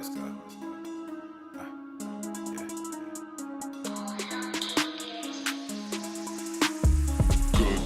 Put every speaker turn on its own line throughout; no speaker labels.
Good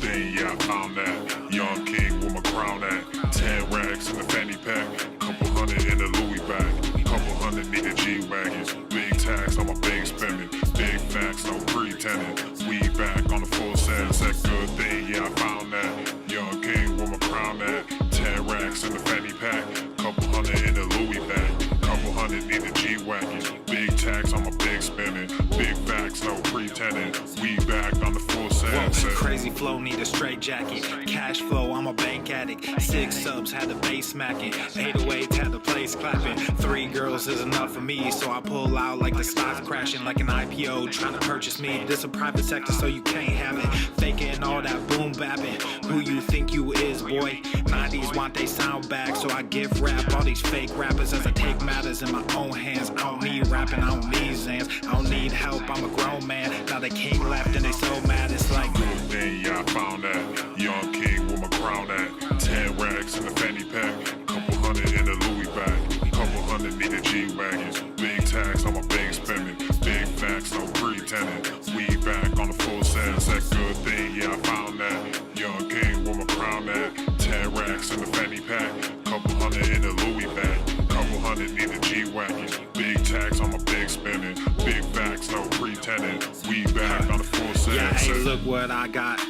thing, yeah, I found that. Young king with my crown at. 10 racks in the fanny pack. Couple hundred in the Louis bag. Couple hundred need a G-Wagons. Big tax on my big spending. Big facts, no pretending. We back on the full sense. That good thing, yeah, I found that. Young king with my crown at. 10 racks in the fanny pack. Couple hundred in the Louis bag. Couple hundred need a G-Wagons. Big tax on my big spending. Big facts, no pretending. We back on the full sense.
Crazy flow, need a straight jacket. Cash flow, I'm a bank addict. 6 subs, had the bass smacking. 808s, had the place clapping. 3 girls is enough for me, so I pull out like the stock crashing. Like an IPO, trying to purchase me. This a private sector, so you can't have it. Faking all that boom bapping. Who you think you is, boy? 90s want they sound back, so I give rap all these fake rappers as I take matters in my own hands. I don't need rapping, I don't need Zans. I don't need help, I'm a grown man. Now they can't left and they so mad, it's like
good thing, yeah, I found that. Young king with my crown at. 10 racks in the fanny pack. Couple hundred in the Louis bag. Couple hundred need a G-Wagons. Big tax on my big spending. Big facts, no pretending. We back on the full sense. That good thing, yeah, I found that. Young king with my crown at. 10 racks in the fanny pack. Couple hundred in the Louis bag. Couple hundred need a G-Wagons. Big tax on my big spending. Big facts, no pretending. We back on the full sense.
yeah, hey, look what I got.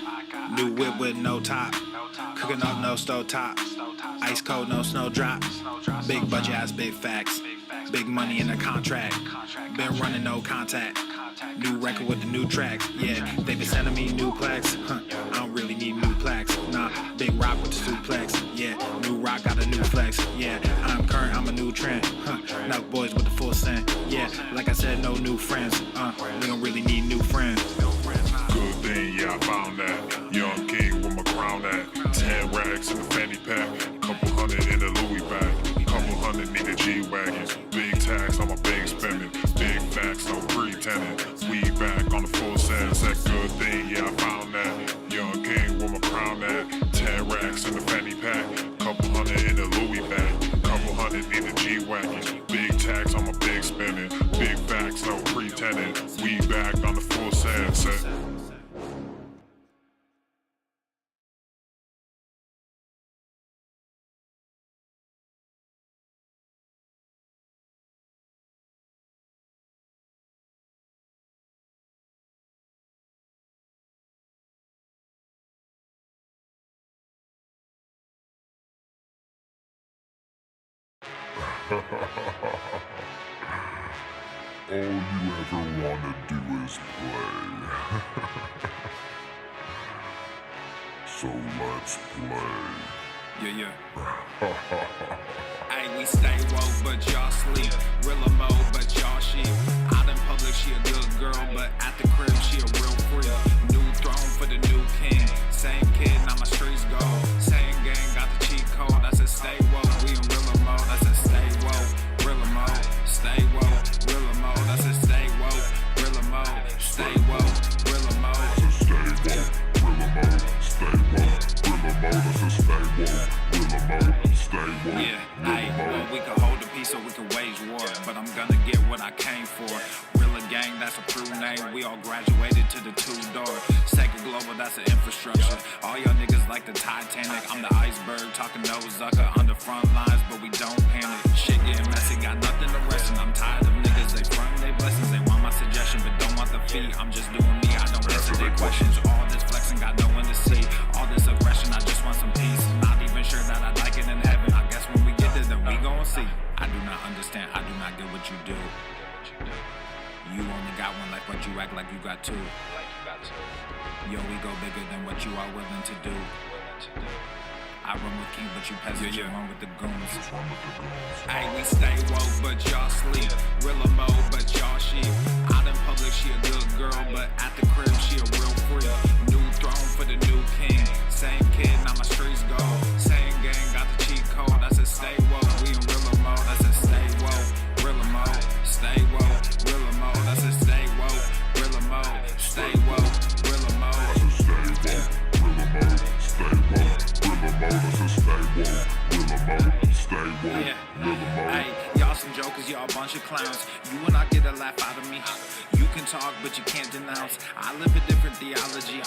New whip with no top. Cooking up no stove top. Ice cold, no snow drop. Big budget ass, big facts. Big money in the contract. Been running no contact. New record with the new tracks. Yeah, they been sending me new plaques. I don't really need new plaques. Nah, big rock with the suplex. Yeah, new rock got a new flex. Yeah, I'm current, I'm a new trend. Now boys with the full scent. Yeah, like I said, no new friends. We don't really need new friends.
Good thing, yeah, I found that. Young king with my crown at. 10 racks in the fanny pack. Couple hundred in the Louis bag. Couple hundred need a G-Wagons. Big tax on my big spending. Big facts, no pretending. We back on the full sense. That good thing, yeah, I found that. Young king with my crown at. 10 racks in the fanny pack. Couple hundred in the Louis bag. Couple hundred need a G-Wagons. Big tax on my big spending. Big facts, no pretending. We back on the full sense.
All you ever wanna do is play. So let's play.
Yeah. Hey, we stay woke, but y'all sleep. Rilla mode, but y'all sheep. Out in public, she a good girl, but at the crib, she a real freak. New throne for the new king. Same kid, now my streets go. Same gang, got the cheat code. I said stay woke, we in Rilla mode. I said stay woke, Rilla mode. Stay woke, Rilla mode. I said stay woke, Rilla mode. Stay woke, Rilla mode.
Stay woke, Rilla mode. I said stay woke, Rilla mode. Stay woke,
Yeah, hey, well, we can hold the peace or we can wage war, but I'm gonna get what I came for. Rilla gang, that's a true name. We all graduated to the 2-door. Sacred Global, that's an infrastructure. All y'all niggas like the Titanic. I'm the iceberg, talking no Zucker on the front lines, but we don't panic. Shit getting messy, got nothing to rest in. I'm tired of niggas, they frontin' they blessings. They want my suggestion, but don't want the fee. I'm just doing me, I don't answer their questions. All this flexing, got no one to see. All this aggression, I just want some peace. Not even sure that I like it in heaven. I guess when we get there, then we gon' see. I do not understand, I do not get what you do. You only got one life, but you act like you got two. Yo, we go bigger than what you are willing to do. I run with King, but you peasants, you run with the goons. Hey, we stay woke, but y'all sleep. Rilla mode, but y'all sheep. Out in public, she a good girl, but at the crib, she a real freak. New throne for the new king. Same kid, now my streets go. Same gang, got the cheat code. I said stay woke, we in Rilla mode. I said stay woke, Rilla mode. Stay woke, Rilla mode. I said stay woke, Rilla mode. Stay woke, Rilla mode.
I said stay woke, Rilla mode. Stay woke, Rilla mode. I said stay woke, Rilla mode. Stay woke, Rilla mode.
Hey, y'all some jokers, y'all a bunch of clowns. You will not get a laugh out of me. You can talk, but you can't denounce. I live a different theology.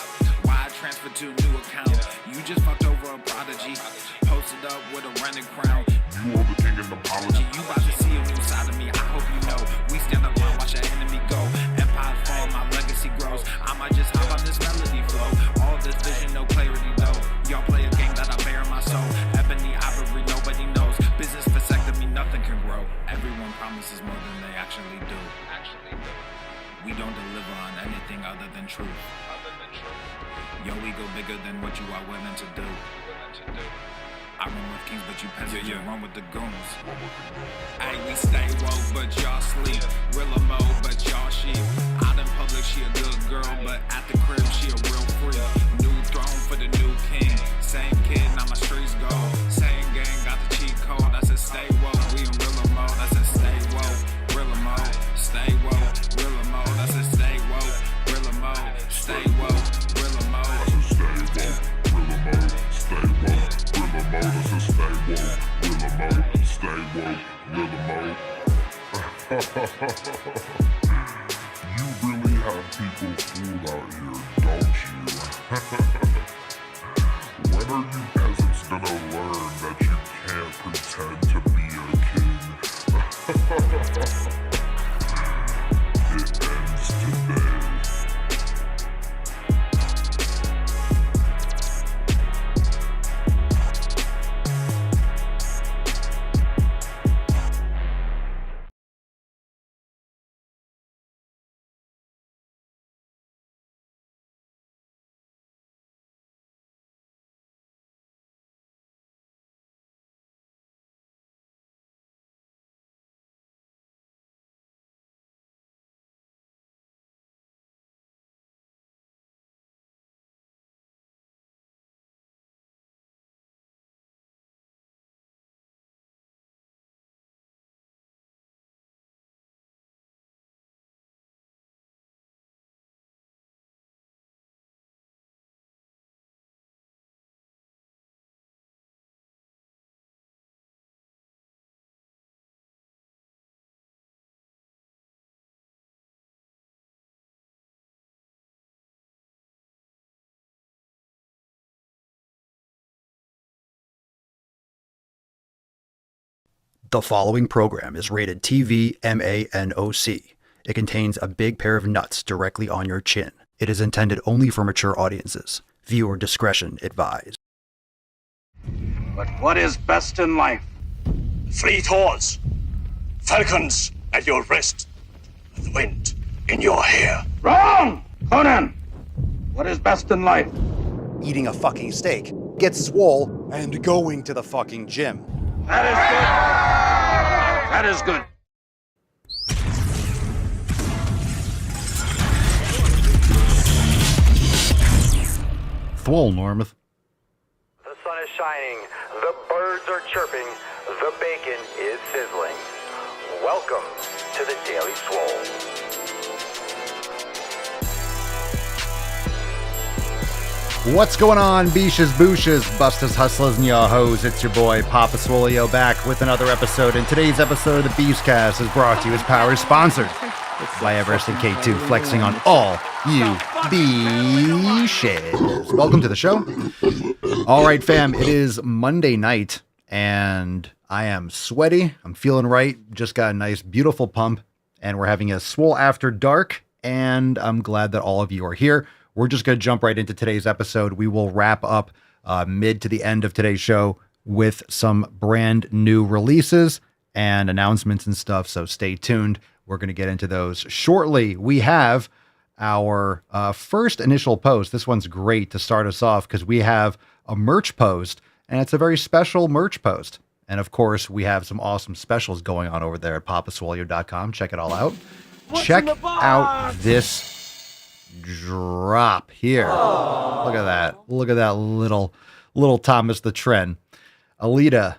Why I transferred to a new account? You just fucked over a prodigy. Posted up with a running crown.
You are the king of apology.
You about to see a new side of me. I hope you know. We stand up and watch our enemy go. Empires fall, my legacy grows. I might just hop on this melody flow. All this vision, no clarity though. Y'all play a game that I bear in my soul. Ebony, ivory, nobody knows. Business vasectomy, nothing can grow. Everyone promises more than they actually do. We don't deliver on anything other than truth. Your ego bigger than what you are willing to do. I run with kings, but you peasants, you run with the goons. Hey, we stay woke, but y'all sleep. Real mode, but y'all sheep. Out in public, she a good girl, but at the crib, she a real freak. New throne for the new king. Same kid, now my streets go. Same gang, got the cheat code. I said stay woke, we in real mode. I said stay woke, real mode. Stay woke, real mode. I said stay woke, real mode. Stay woke, real mode.
Stay woke, real mode, stay woke, stay woke, real mode. You really have people fooled out here, don't you? When are you peasants gonna learn that you can't pretend to be a king? It ends today.
The following program is rated TV MANOC. It contains a big pair of nuts directly on your chin. It is intended only for mature audiences. Viewer discretion advised.
But what is best in life?
Fleet horse, falcons at your wrist, the wind in your hair.
Wrong! Conan! What is best in life?
Eating a fucking steak, get swole, and going to the fucking gym.
That is good. That is good.
Swole, Normuth.
The sun is shining, the birds are chirping, the bacon is sizzling. Welcome to the Daily Swole.
What's going on, beaches, booshes, busters, hustlers, and yahos? It's your boy, Papa Swolio, back with another episode. And today's episode of the Beastcast is brought to you as power sponsored by Everest and K2, flexing on all you beaches. Welcome to the show. All right, fam, it is Monday night, and I am sweaty. I'm feeling right. Just got a nice, beautiful pump, and we're having a Swole After Dark, and I'm glad that all of you are here. We're just going to jump right into today's episode. We will wrap up mid to the end of today's show with some brand new releases and announcements and stuff, so stay tuned. We're going to get into those shortly. We have our first initial post. This one's great to start us off because we have a merch post, and it's a very special merch post. And of course, we have some awesome specials going on over there at papaswolio.com. Check it all out. Check out this drop here. Aww. Look at that. Look at that little Thomas the Tren. Alita,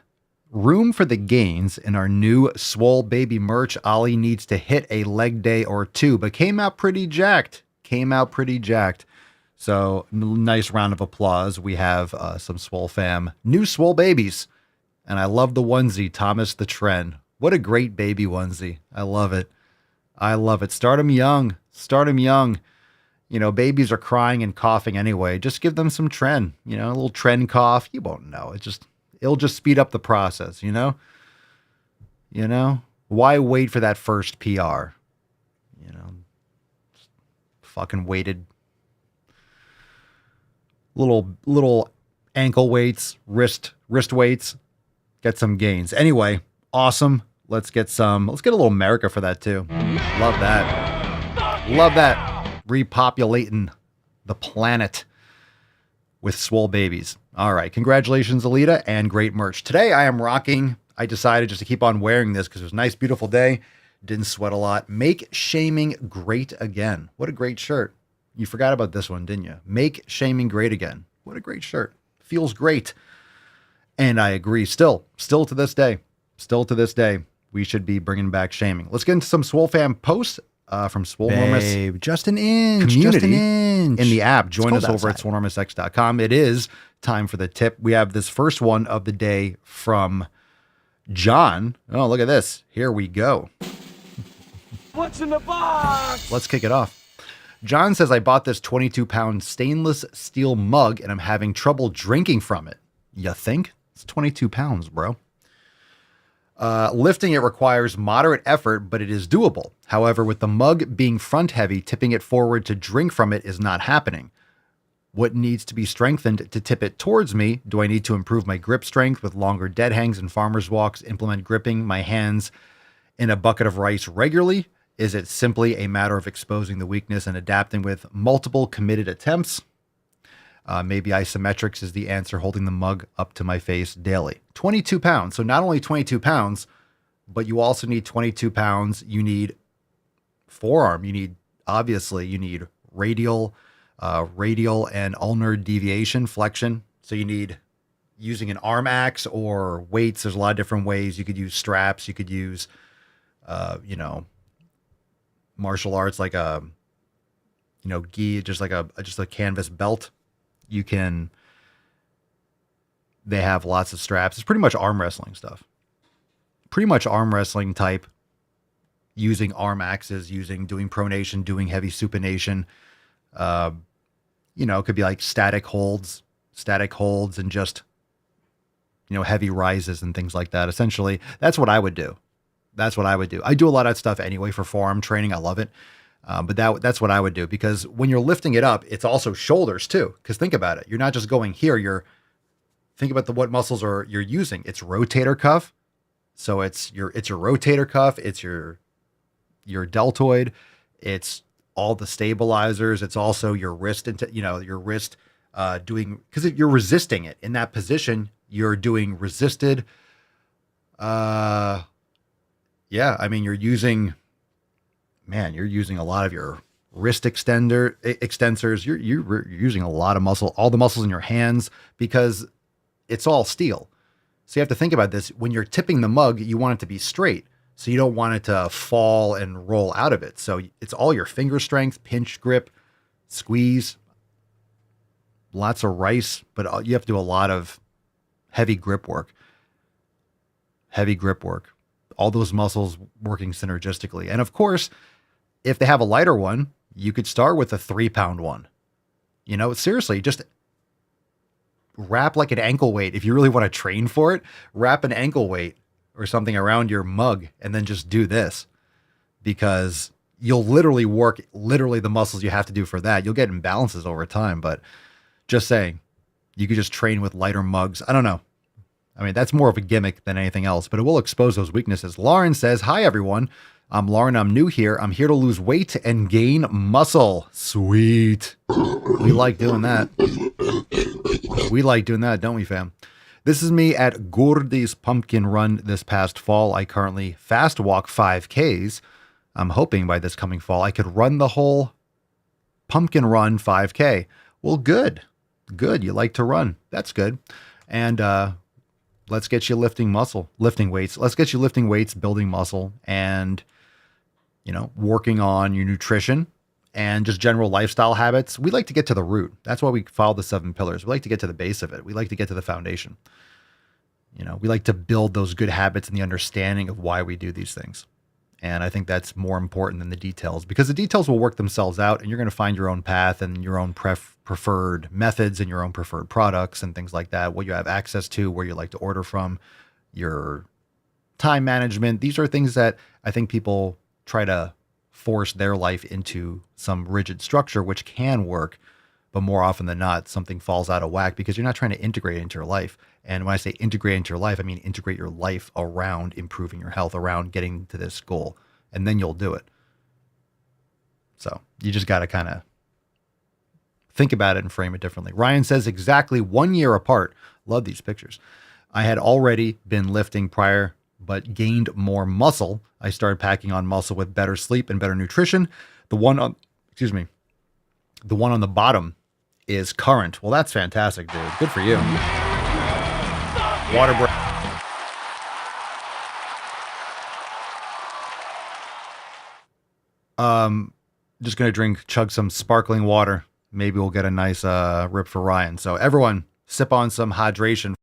room for the gains in our new Swole Baby merch. Ollie needs to hit a leg day or two, but came out pretty jacked. So nice round of applause. We have some Swole fam, new Swole Babies. And I love the onesie, Thomas the Tren. What a great baby onesie. I love it. I love it. Start them young. Start them young. You know, babies are crying and coughing anyway. Just give them some Tren, you know, a little Tren cough. You won't know. It'll just speed up the process, you know? You know? Why wait for that first PR? You know, fucking waited. Little ankle weights, wrist weights, get some gains. Anyway, awesome. Let's get a little America for that too. Love that. Love that. Repopulating the planet with swole babies. All right. Congratulations, Alita, and great merch. Today I decided just to keep on wearing this because it was a nice, beautiful day. Didn't sweat a lot. Make shaming great again. What a great shirt. You forgot about this one, didn't you? Make shaming great again. What a great shirt. Feels great. And I agree. Still to this day, we should be bringing back shaming. Let's get into some Swole Fam posts from Swolenormous
just an inch.
community
In
in the app. Join us
cold
over at
outside.
swolenormousx.com. It is time for the tip. We have this first one of the day from John. Oh, look at this. Here we go.
What's in the box?
Let's kick it off. John says, I bought this 22-pound stainless steel mug and I'm having trouble drinking from it. You think? It's 22 pounds, bro. Lifting it requires moderate effort, but it is doable. However, with the mug being front heavy, tipping it forward to drink from it is not happening. What needs to be strengthened to tip it towards me? Do I need to improve my grip strength with longer dead hangs and farmer's walks, implement gripping my hands in a bucket of rice regularly? Is it simply a matter of exposing the weakness and adapting with multiple committed attempts? Maybe isometrics is the answer, holding the mug up to my face daily. 22 pounds. So not only 22 pounds, but you also need 22 pounds. You need forearm. You need radial and ulnar deviation, flexion. So you need using an arm axe or weights. There's a lot of different ways. You could use straps. You could use, martial arts, like a, gi, just a canvas belt. They have lots of straps. It's pretty much arm wrestling stuff. Pretty much arm wrestling type, using arm axes, doing pronation, doing heavy supination. It could be like static holds and just, heavy rises and things like that. Essentially, that's what I would do. I do a lot of that stuff anyway for forearm training. I love it. But that's what I would do, because when you're lifting it up, it's also shoulders too. Because think about it. You're not just going here. Think about what muscles you're using. It's rotator cuff. So it's your rotator cuff. It's your deltoid. It's all the stabilizers. It's also your wrist, your wrist, because you're resisting it in that position. You're doing resisted. You're using a lot of your wrist extensors. You're using a lot of muscle, all the muscles in your hands, because it's all steel. So you have to think about this. When you're tipping the mug, you want it to be straight. So you don't want it to fall and roll out of it. So it's all your finger strength, pinch grip, squeeze, lots of rice, but you have to do a lot of heavy grip work. All those muscles working synergistically. And of course, if they have a lighter one, you could start with a 3-pound one. Seriously, just wrap like an ankle weight. If you really want to train for it, wrap an ankle weight or something around your mug and then just do this, because you'll literally work the muscles you have to do for that. You'll get imbalances over time, but just saying, you could just train with lighter mugs. I don't know. That's more of a gimmick than anything else, but it will expose those weaknesses. Lauren says, hi, everyone. I'm Lauren. I'm new here. I'm here to lose weight and gain muscle. Sweet. We like doing that. Don't we, fam? This is me at Gordy's Pumpkin Run this past fall. I currently fast walk 5Ks. I'm hoping by this coming fall, I could run the whole Pumpkin Run 5K. Well, good. You like to run. That's good. And, let's get you lifting weights. Let's get you lifting weights, building muscle, and, working on your nutrition and just general lifestyle habits. We like to get to the root. That's why we follow the 7 pillars. We like to get to the base of it. We like to get to the foundation. You know, we like to build those good habits and the understanding of why we do these things. And I think that's more important than the details, because the details will work themselves out and you're going to find your own path and your own preferred methods and your own preferred products and things like that, what you have access to, where you like to order from, your time management. These are things that I think people try to force their life into some rigid structure, which can work. But more often than not, something falls out of whack because you're not trying to integrate it into your life. And when I say integrate into your life, I mean integrate your life around improving your health, around getting to this goal, and then you'll do it. So you just got to kind of think about it and frame it differently. Ryan says exactly 1 year apart. Love these pictures. I had already been lifting prior, but gained more muscle. I started packing on muscle with better sleep and better nutrition. The one on the bottom is current. Well, that's fantastic, dude. Good for you. Water break. Just gonna chug some sparkling water. Maybe we'll get a nice rip for Ryan. So everyone, sip on some hydration.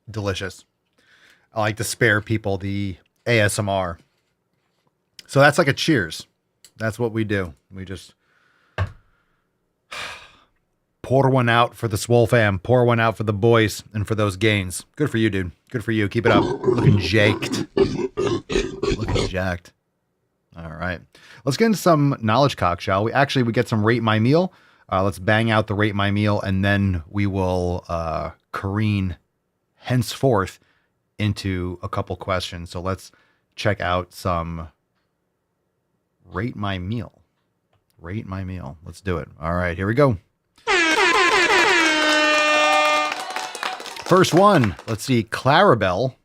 Delicious. I like to spare people the ASMR. So that's like a cheers. That's what we do. We just pour one out for the Swole fam, pour one out for the boys and for those gains. Good for you, dude. Good for you. Keep it up. Looking jacked. Looking jacked. All right. Let's get into some knowledge cock, shall we? Actually, we get some Rate My Meal. Let's bang out the Rate My Meal, and then we will careen henceforth into a couple questions. So let's check out some Rate My Meal. Rate My Meal. Let's do it. All right, here we go. First one. Let's see. Clarabelle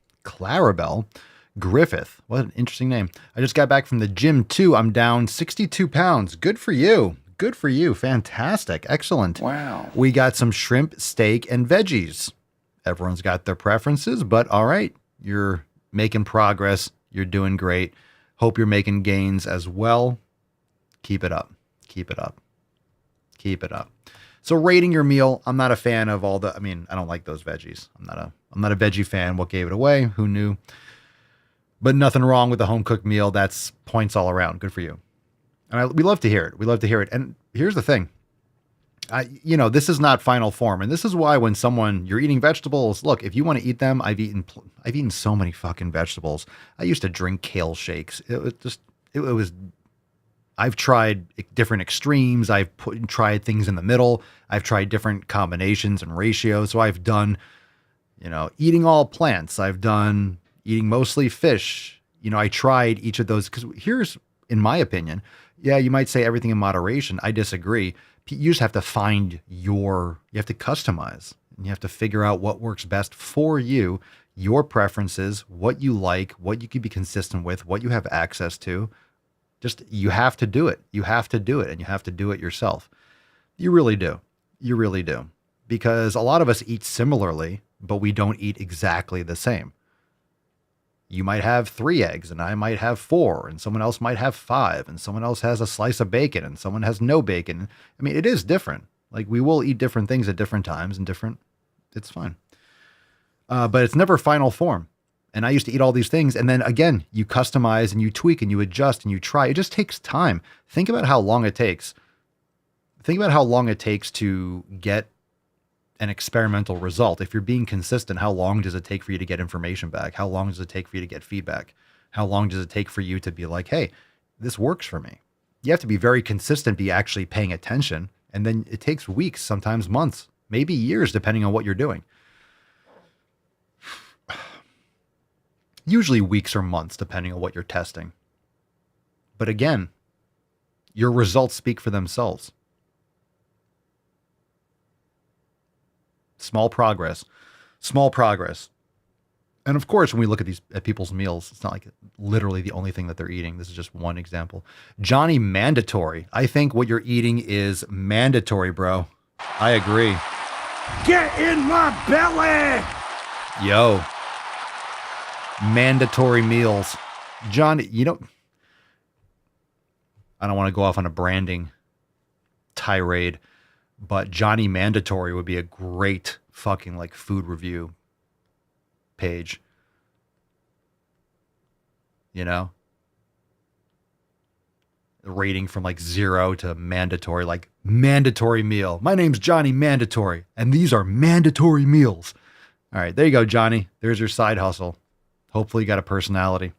Griffith. What an interesting name. I just got back from the gym too. I'm down 62 pounds. Good for you. Good for you. Fantastic. Excellent.
Wow.
We got some shrimp, steak, and veggies. Everyone's got their preferences, but all right. You're making progress. You're doing great. Hope you're making gains as well. Keep it up. Keep it up. Keep it up. So rating your meal, I'm not a fan of I don't like those veggies. I'm not a veggie fan. What gave it away? Who knew? But nothing wrong with a home cooked meal. That's points all around. Good for you. And we love to hear it. We love to hear it. And here's the thing. This is not final form. And this is why when you're eating vegetables, look, if you want to eat them, I've eaten so many fucking vegetables. I used to drink kale shakes. I've tried different extremes. I've tried things in the middle. I've tried different combinations and ratios. So I've done, eating all plants. I've done eating mostly fish. I tried each of those because here's, in my opinion, yeah, you might say everything in moderation. I disagree. You just have to you have to customize, and you have to figure out what works best for you, your preferences, what you like, what you can be consistent with, what you have access to. You have to do it. You have to do it, and you have to do it yourself. You really do. You really do. Because a lot of us eat similarly, but we don't eat exactly the same. You might have 3 eggs and I might have 4, and someone else might have 5, and someone else has a slice of bacon and someone has no bacon. I mean, it is different. Like, we will eat different things at different times and it's fine. But it's never final form. And I used to eat all these things. And then again, you customize and you tweak and you adjust and you try. It just takes time. Think about how long it takes. Think about how long it takes to get an experimental result. If you're being consistent, how long does it take for you to get information back? How long does it take for you to get feedback? How long does it take for you to be like, hey, this works for me? You have to be very consistent, be actually paying attention. And then it takes weeks, sometimes months, maybe years, depending on what you're doing. Usually weeks or months, depending on what you're testing. But again, your results speak for themselves. Small progress. And of course, when we look at people's meals, it's not like literally the only thing that they're eating. This is just one example. Johnny Mandatory. I think what you're eating is mandatory, bro. I agree.
Get in my belly!
Yo. Mandatory meals. John, you know, I don't want to go off on a branding tirade, but Johnny Mandatory would be a great fucking like food review page. You know? Rating from like 0 to mandatory, like mandatory meal. My name's Johnny Mandatory, and these are mandatory meals. All right, there you go, Johnny. There's your side hustle. Hopefully you got a personality.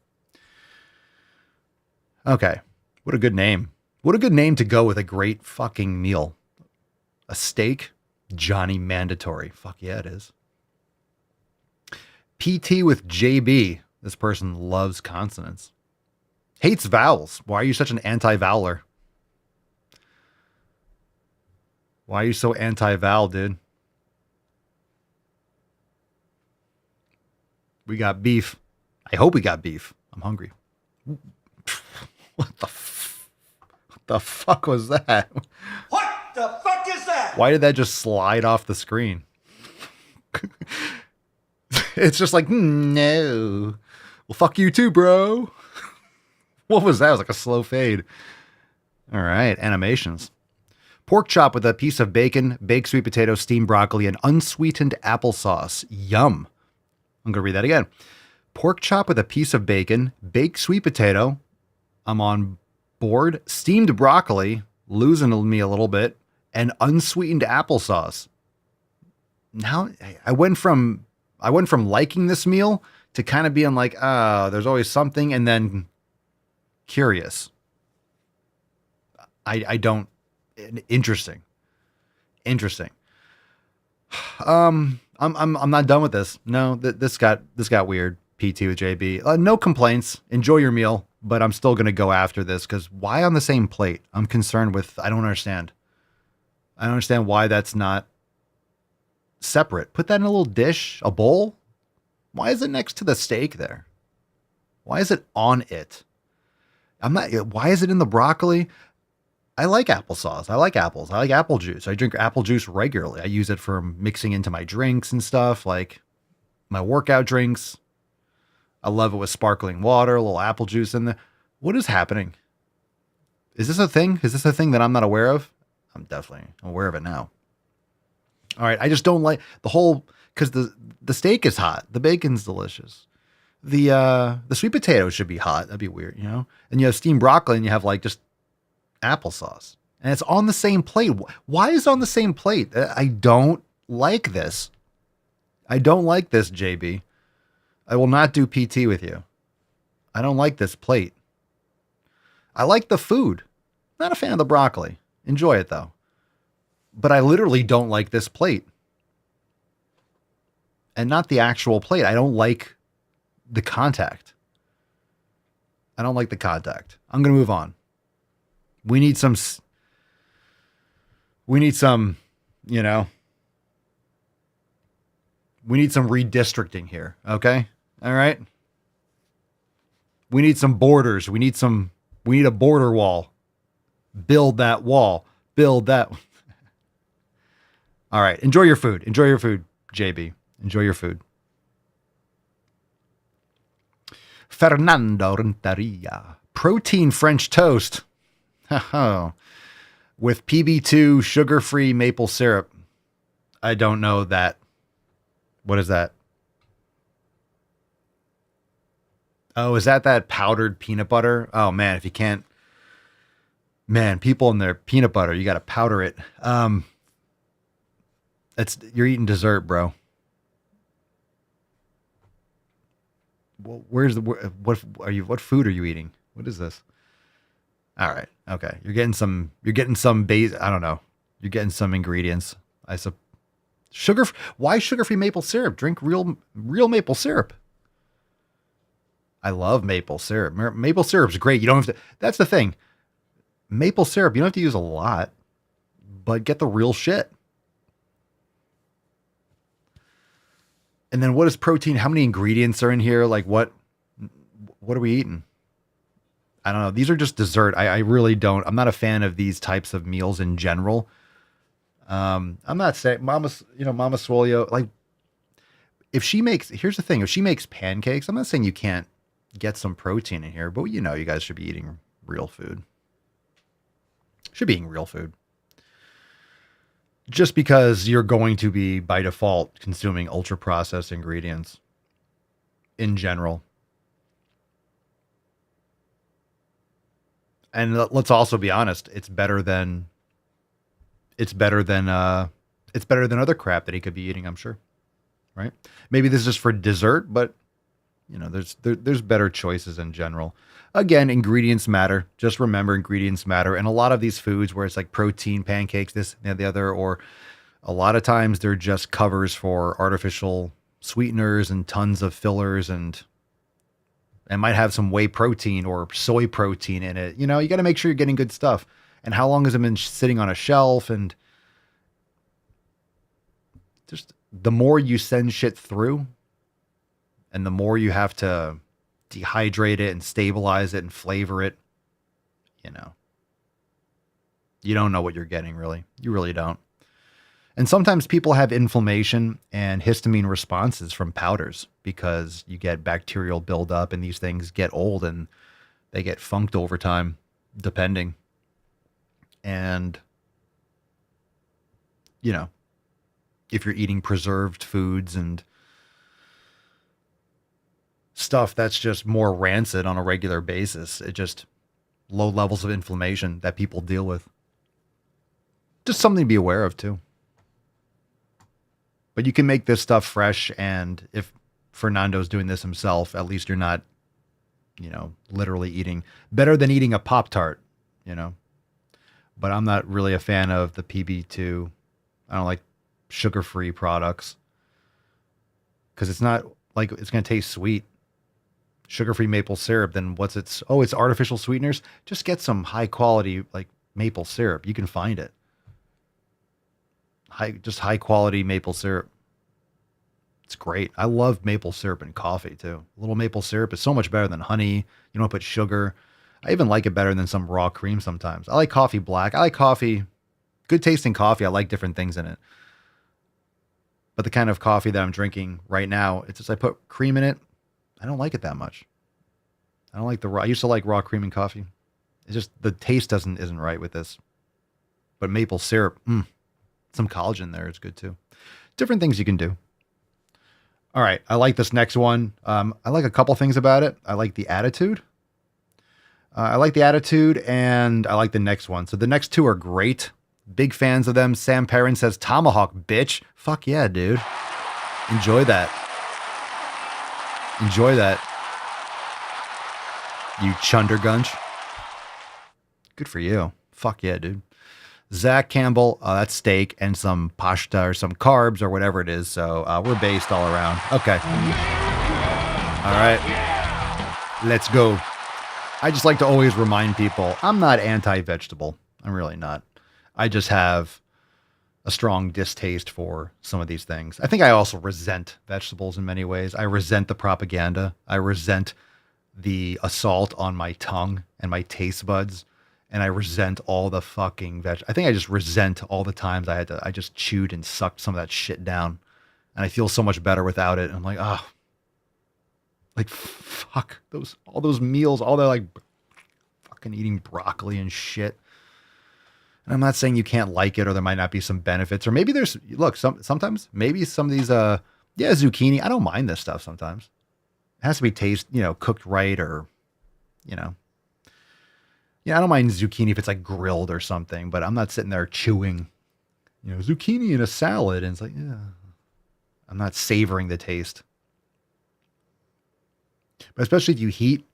Okay, what a good name. What a good name to go with a great fucking meal. A steak, Johnny Mandatory. Fuck yeah, it is. PT with JB. This person loves consonants. Hates vowels. Why are you such an anti-vowler? Why are you so anti-vowel, dude? We got beef. I hope we got beef. I'm hungry. What the fuck was that?
What the fuck is that?
Why did that just slide off the screen? It's just like, no. Well, fuck you too, bro. What was that? It was like a slow fade. All right, animations. Pork chop with a piece of bacon, baked sweet potato, steamed broccoli, and unsweetened applesauce. Yum. I'm going to read that again. Pork chop with a piece of bacon, baked sweet potato. I'm on board. Steamed broccoli, losing me a little bit, and unsweetened applesauce. Now I went from liking this meal to kind of being like, oh, there's always something, and then curious. I don't. Interesting. I'm not done with this. No, this got weird. PT with JB. No complaints. Enjoy your meal, but I'm still gonna go after this because why on the same plate? I'm concerned with. I don't understand. I don't understand why that's not separate. Put that in a little dish, a bowl. Why is it next to the steak there? Why is it on it? Why is it in the broccoli? I like applesauce. I like apples. I like apple juice. I drink apple juice regularly. I use it for mixing into my drinks and stuff, like my workout drinks. I love it with sparkling water, a little apple juice in there. What is happening? Is this a thing? Is this a thing that I'm not aware of? I'm definitely aware of it now. All right. I just don't like the whole, because the steak is hot. The bacon's delicious. The sweet potatoes should be hot. That'd be weird, you know? And you have steamed broccoli and you have like just applesauce. And it's on the same plate. Why is it on the same plate? I don't like this. I don't like this, JB. I will not do PT with you. I don't like this plate. I like the food. Not a fan of the broccoli. Enjoy it though. But I literally don't like this plate. And not the actual plate. I don't like the contact. I don't like the contact. I'm going to move on. We need some, you know, we need some redistricting here. Okay. All right. We need some borders. We need a border wall. Build that wall. Build that. All right. Enjoy your food. Enjoy your food, JB. Enjoy your food. Fernando Renteria. Protein French toast. Oh, with PB2 sugar-free maple syrup. I don't know that. What is that? Oh, is that powdered peanut butter? Oh man, if you can't, man, people in their peanut butter, you got to powder it. You're eating dessert, bro. Well, what food are you eating? What is this? All right. Okay. You're getting some base. I don't know. You're getting some ingredients. Why sugar-free maple syrup? Drink real maple syrup. I love maple syrup. Maple syrup's great. You don't have to, that's the thing. Maple syrup, you don't have to use a lot, but get the real shit. And then what is protein? How many ingredients are in here? Like what are we eating? I don't know. These are just dessert. I really don't. I'm not a fan of these types of meals in general. I'm not saying Mama Swolio, like here's the thing, if she makes pancakes, I'm not saying you can't get some protein in here, but you guys should be eating real food. Should be eating real food. Just because you're going to be by default consuming ultra processed ingredients in general. And let's also be honest, it's better than other crap that he could be eating, I'm sure. Right? Maybe this is just for dessert, but there's better choices in general. Again, ingredients matter. Just remember, ingredients matter. And a lot of these foods where it's like protein pancakes, this and the other, or a lot of times they're just covers for artificial sweeteners and tons of fillers and might have some whey protein or soy protein in it. You got to make sure you're getting good stuff. And how long has it been sitting on a shelf? And just the more you send shit through and the more you have to dehydrate it and stabilize it and flavor it, you don't know what you're getting, really. You really don't. And sometimes people have inflammation and histamine responses from powders because you get bacterial buildup and these things get old and they get funked over time, depending. And, if you're eating preserved foods and stuff that's just more rancid on a regular basis, it just low levels of inflammation that people deal with. Just something to be aware of too. But you can make this stuff fresh, and if Fernando's doing this himself, at least you're not, literally eating better than eating a Pop-Tart, But I'm not really a fan of the PB2. I don't like sugar-free products because it's not like it's going to taste sweet. Sugar-free maple syrup, then it's artificial sweeteners. Just get some high-quality like maple syrup. You can find it. High quality maple syrup. It's great. I love maple syrup in coffee too. A little maple syrup is so much better than honey. You don't put sugar. I even like it better than some raw cream sometimes. I like coffee black. I like coffee, good tasting coffee. I like different things in it. But the kind of coffee that I'm drinking right now, it's just I put cream in it. I don't like it that much. I don't like I used to like raw cream in coffee. It's just the taste isn't right with this. But maple syrup, some collagen there is good too. Different things you can do. All right. I like this next one. I like a couple things about it. I like the attitude. And I like the next one. So the next two are great. Big fans of them. Sam Perrin says, tomahawk, bitch. Fuck yeah, dude. Enjoy that. You chundergunch. Good for you. Fuck yeah, dude. Zach Campbell, that's steak and some pasta or some carbs or whatever it is. So we're based all around. Okay. All right. Let's go. I just like to always remind people, I'm not anti-vegetable. I'm really not. I just have a strong distaste for some of these things. I think I also resent vegetables in many ways. I resent the propaganda. I resent the assault on my tongue and my taste buds. And I resent all the fucking I think I just resent all the times I just chewed and sucked some of that shit down. And I feel so much better without it. I'm like, fuck all those meals, all that like fucking eating broccoli and shit. And I'm not saying you can't like it or there might not be some benefits. Or maybe sometimes maybe some of these, zucchini. I don't mind this stuff sometimes. It has to be cooked right or, I don't mind zucchini if it's like grilled or something, but I'm not sitting there chewing, zucchini in a salad. And it's like, yeah, I'm not savoring the taste. But especially if you heat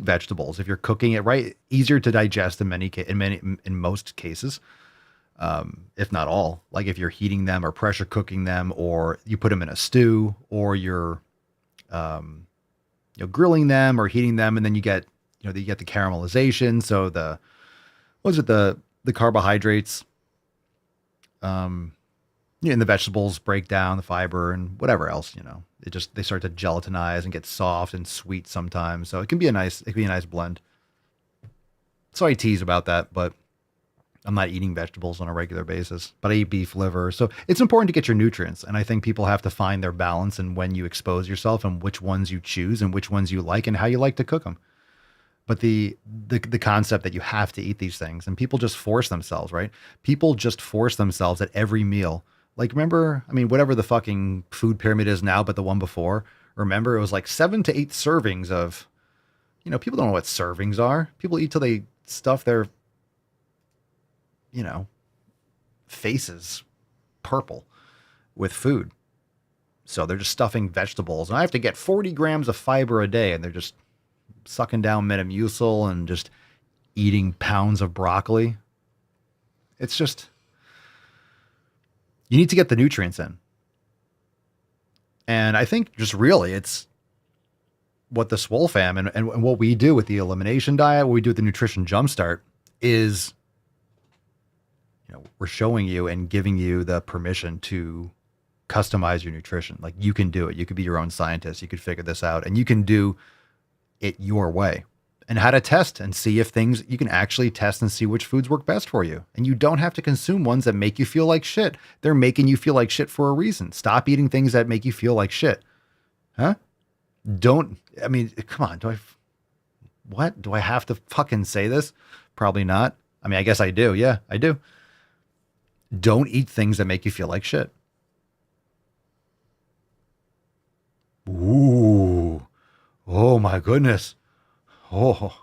vegetables, if you're cooking it right, easier to digest in most cases, if not all. Like if you're heating them or pressure cooking them, or you put them in a stew, or you're, grilling them or heating them, and then you get the caramelization. So the carbohydrates, and the vegetables break down the fiber and whatever else, they start to gelatinize and get soft and sweet sometimes. So it can be a nice blend. So I tease about that, but I'm not eating vegetables on a regular basis, but I eat beef liver. So it's important to get your nutrients. And I think people have to find their balance in when you expose yourself and which ones you choose and which ones you like and how you like to cook them. But the concept that you have to eat these things, and people just force themselves, right? People just force themselves at every meal. Like, remember, I mean, whatever the fucking food pyramid is now, but the one before, remember, it was like 7 to 8 servings of, you know, people don't know what servings are. People eat till they stuff their, you know, faces purple with food. So they're just stuffing vegetables. And I have to get 40 grams of fiber a day. And they're just sucking down Metamucil and just eating pounds of broccoli. It's just, you need to get the nutrients in. And I think just really it's what the Swole fam and what we do with the elimination diet, what we do with the nutrition jumpstart is, you know, we're showing you and giving you the permission to customize your nutrition. Like, you can do it. You could be your own scientist. You could figure this out and you can do it your way. And how to test and see if things, you can actually test and see which foods work best for you. And you don't have to consume ones that make you feel like shit. They're making you feel like shit for a reason. Stop eating things that make you feel like shit. Huh? Don't, I mean, come on. Do I have to fucking say this? Probably not. I mean, I guess I do. Yeah, I do. Don't eat things that make you feel like shit. Ooh. Oh my goodness. Oh,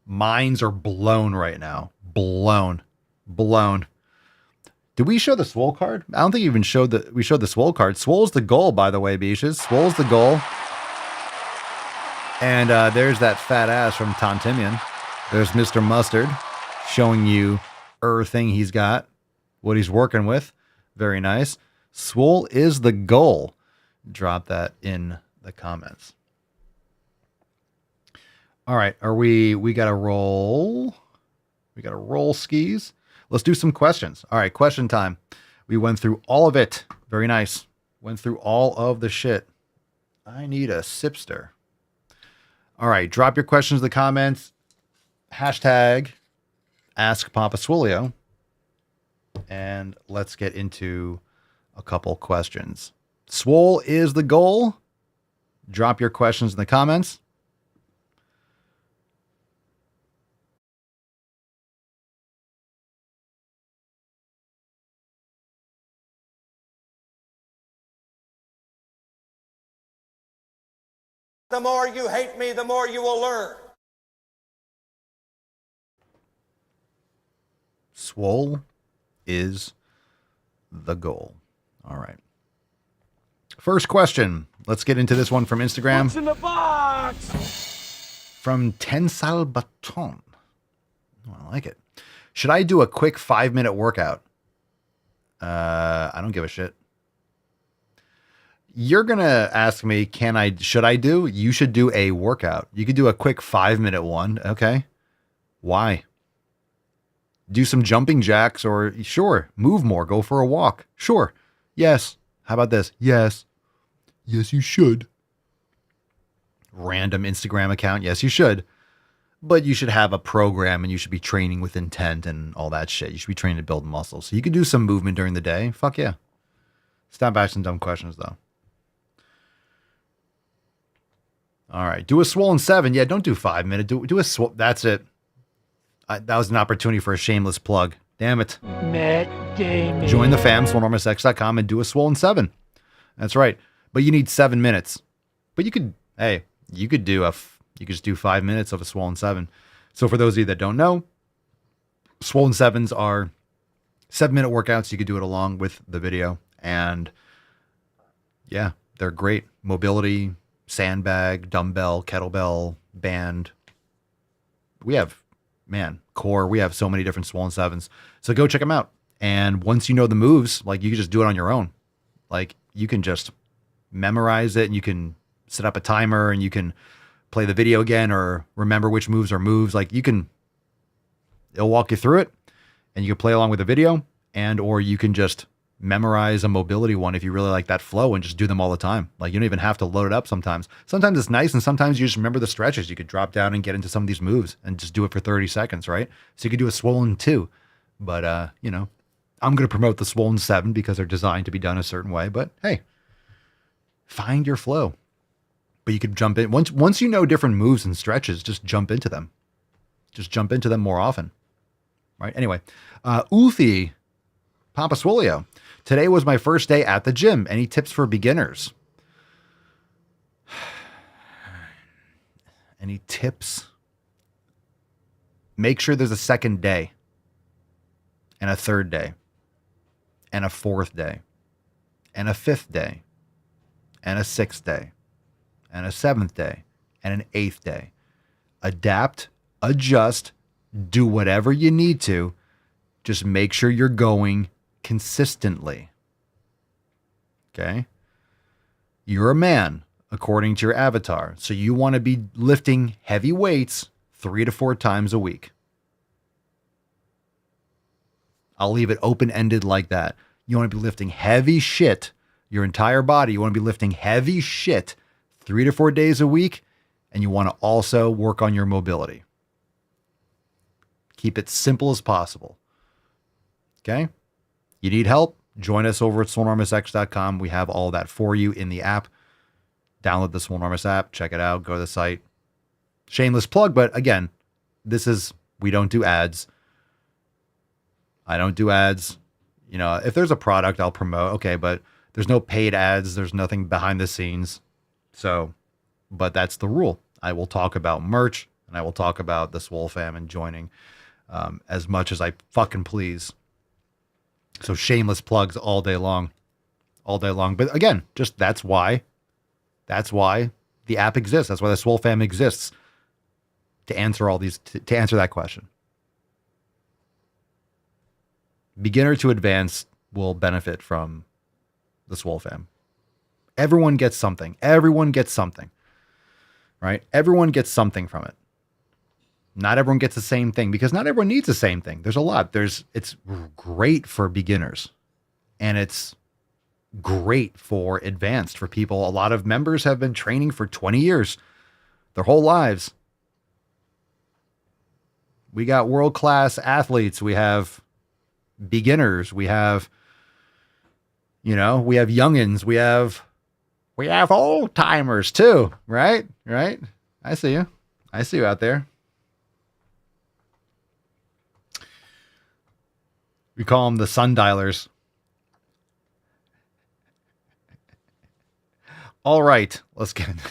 minds are blown right now. Blown. Did we show the Swole card? I don't think we even showed the Swole card. Swole's the goal, by the way, Beaches. Swole's the goal. And there's that fat ass from Tontimian. There's Mr. Mustard showing you thing he's got, what he's working with. Very nice. Swole is the goal. Drop that in the comments. All right, we got to roll. We got to roll skis. Let's do some questions. All right, question time. We went through all of it. Very nice. Went through all of the shit. I need a sipster. All right, drop your questions in the comments. Hashtag Ask Papa Swolio. And let's get into a couple questions. Swole is the goal. Drop your questions in the comments.
The more you hate me, the more you will learn.
Swole is the goal. All right. First question. Let's get into this one from Instagram.
What's in the box?
From Tensal Baton. Oh, I like it. Should I do a quick 5-minute workout? I don't give a shit. You're going to ask me, should I do? You should do a workout. You could do a quick 5-minute one. Okay. Why? Do some jumping jacks or sure, move more, go for a walk. Sure. Yes. How about this? Yes. Yes, you should. Random Instagram account. Yes, you should. But you should have a program and you should be training with intent and all that shit. You should be training to build muscles. So you could do some movement during the day. Fuck yeah. Stop asking dumb questions though. All right. Do a swollen 7. Yeah, don't do 5 minutes. Do a swole. That's it. That was an opportunity for a shameless plug. Damn it.
Matt Damon.
Join the fam, swolenormousx.com, and do a swollen 7. That's right. But you need 7 minutes. But you could, you could just do 5 minutes of a swollen 7. So for those of you that don't know, swollen 7s are 7-minute workouts. You could do it along with the video. And yeah, they're great. Mobility, sandbag, dumbbell, kettlebell, band. We have, core. We have so many different swollen 7s. So go check them out. And once you know the moves, like you can just do it on your own. Like you can just memorize it and you can set up a timer and you can play the video again or remember which moves are moves. Like it'll walk you through it and you can play along with the video or you can just memorize a mobility one if you really like that flow and just do them all the time. Like you don't even have to load it up sometimes. Sometimes it's nice and sometimes you just remember the stretches. You could drop down and get into some of these moves and just do it for 30 seconds, right? So you could do a swollen 2. But, I'm going to promote the Swollen 7 because they're designed to be done a certain way. But hey, find your flow. But you could jump in. Once you know different moves and stretches, just jump into them. Just jump into them more often. Right? Anyway, Uthi Pampaswolio. Today was my first day at the gym. Any tips for beginners? Any tips? Make sure there's a second day and a third day and a fourth day and a fifth day and a sixth day and a seventh day and an eighth day. Adapt, adjust, do whatever you need to. Just make sure you're going consistently. Okay? You're a man, according to your avatar. So you want to be lifting heavy weights 3 to 4 times a week. I'll leave it open-ended like that. You want to be lifting heavy shit, your entire body. You want to be lifting heavy shit 3 to 4 days a week. And you want to also work on your mobility. Keep it simple as possible. Okay? You need help? Join us over at SwoleNormousX.com. We have all that for you in the app. Download the Swolenormous app. Check it out. Go to the site. Shameless plug, but again, we don't do ads. I don't do ads. If there's a product I'll promote, okay, but there's no paid ads. There's nothing behind the scenes. So, but that's the rule. I will talk about merch and I will talk about the Swole fam and joining as much as I fucking please. So shameless plugs all day long. But again, just that's why the app exists. That's why the Swole fam exists, to answer to answer that question. Beginner to advanced will benefit from the Swole fam. Everyone gets something. Right? Everyone gets something from it. Not everyone gets the same thing because not everyone needs the same thing. There's a lot. It's great for beginners and it's great for advanced for people. A lot of members have been training for 20 years, their whole lives. We got world-class athletes. We have beginners. We have youngins. We have old timers too, right? Right. I see you out there. We call them the sundialers. All right, let's get into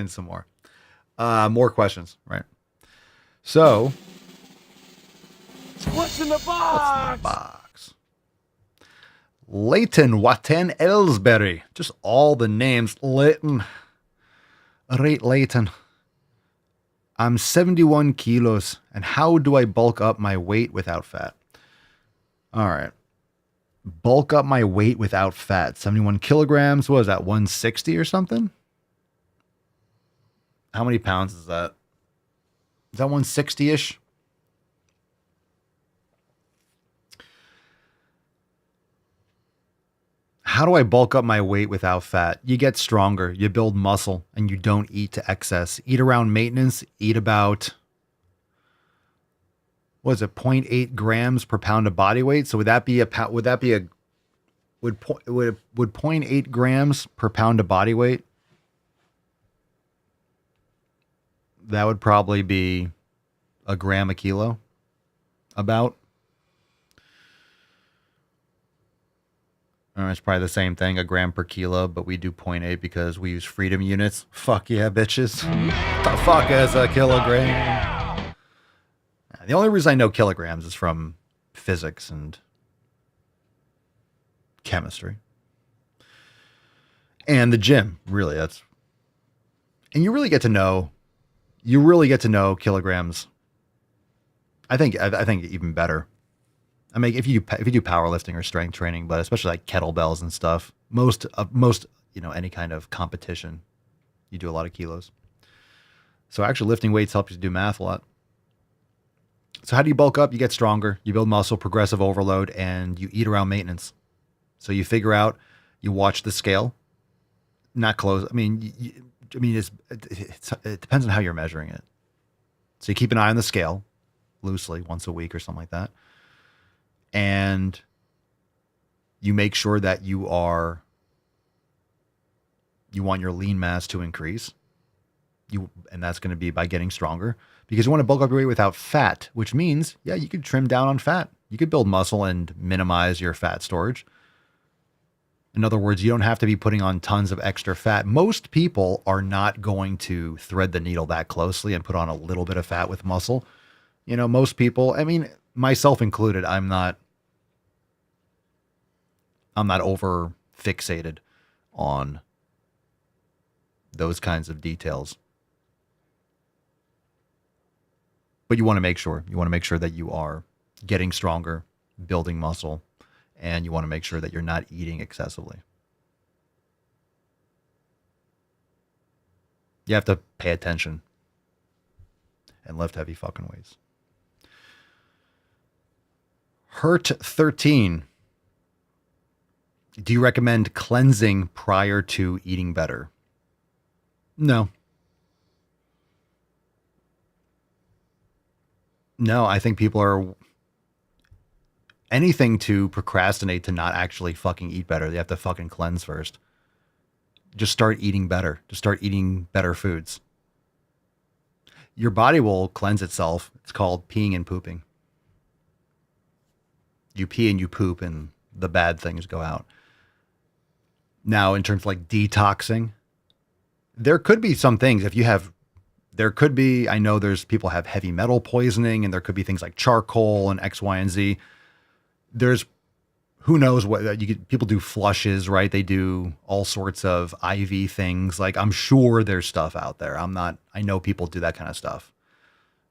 some more questions, right? So,
What's in the box?
Leighton Watan Ellsbury. Just all the names. Leighton. Right, Leighton. I'm 71 kilos, and how do I bulk up my weight without fat? All right. Bulk up my weight without fat. 71 kilograms. What is that, 160 or something? How many pounds is that? Is that 160-ish? How do I bulk up my weight without fat? You get stronger, you build muscle, and you don't eat to excess. Eat around maintenance. Eat about, what is it, 0.8 grams per pound of body weight? So would 0.8 grams per pound of body weight? That would probably be a gram a kilo, about. It's probably the same thing, a gram per kilo, but we do 0.8 because we use freedom units. Fuck yeah, bitches. The fuck is a kilogram? The only reason I know kilograms is from physics and chemistry. And the gym, really, and you really get to know kilograms. I think even better. I mean, if you do powerlifting or strength training, but especially like kettlebells and stuff, most any kind of competition, you do a lot of kilos. So actually lifting weights helps you do math a lot. So how do you bulk up? You get stronger, you build muscle, progressive overload, and you eat around maintenance. So you figure out, you watch the scale, not close. It depends on how you're measuring it. So you keep an eye on the scale loosely once a week or something like that. and you make sure that you want your lean mass to increase. And that's going to be by getting stronger, because you want to bulk up your weight without fat, which means, yeah, you could trim down on fat. You could build muscle and minimize your fat storage. In other words, you don't have to be putting on tons of extra fat. Most people are not going to thread the needle that closely and put on a little bit of fat with muscle. You know, most people, I mean, myself included, I'm not over fixated on those kinds of details. But you want to make sure that you are getting stronger, building muscle, and you want to make sure that you're not eating excessively. You have to pay attention and lift heavy fucking weights. Hurt 13. Do you recommend cleansing prior to eating better? No. No, I think people are anything to procrastinate to not actually fucking eat better. They have to fucking cleanse first. Just start eating better. Just start eating better foods. Your body will cleanse itself. It's called peeing and pooping. You pee and you poop and the bad things go out. Now, in terms of like detoxing, there could be some things I know there's people have heavy metal poisoning, and there could be things like charcoal and X, Y, and Z. There's, who knows what, people do flushes, right? They do all sorts of IV things. Like, I'm sure there's stuff out there. I know people do that kind of stuff.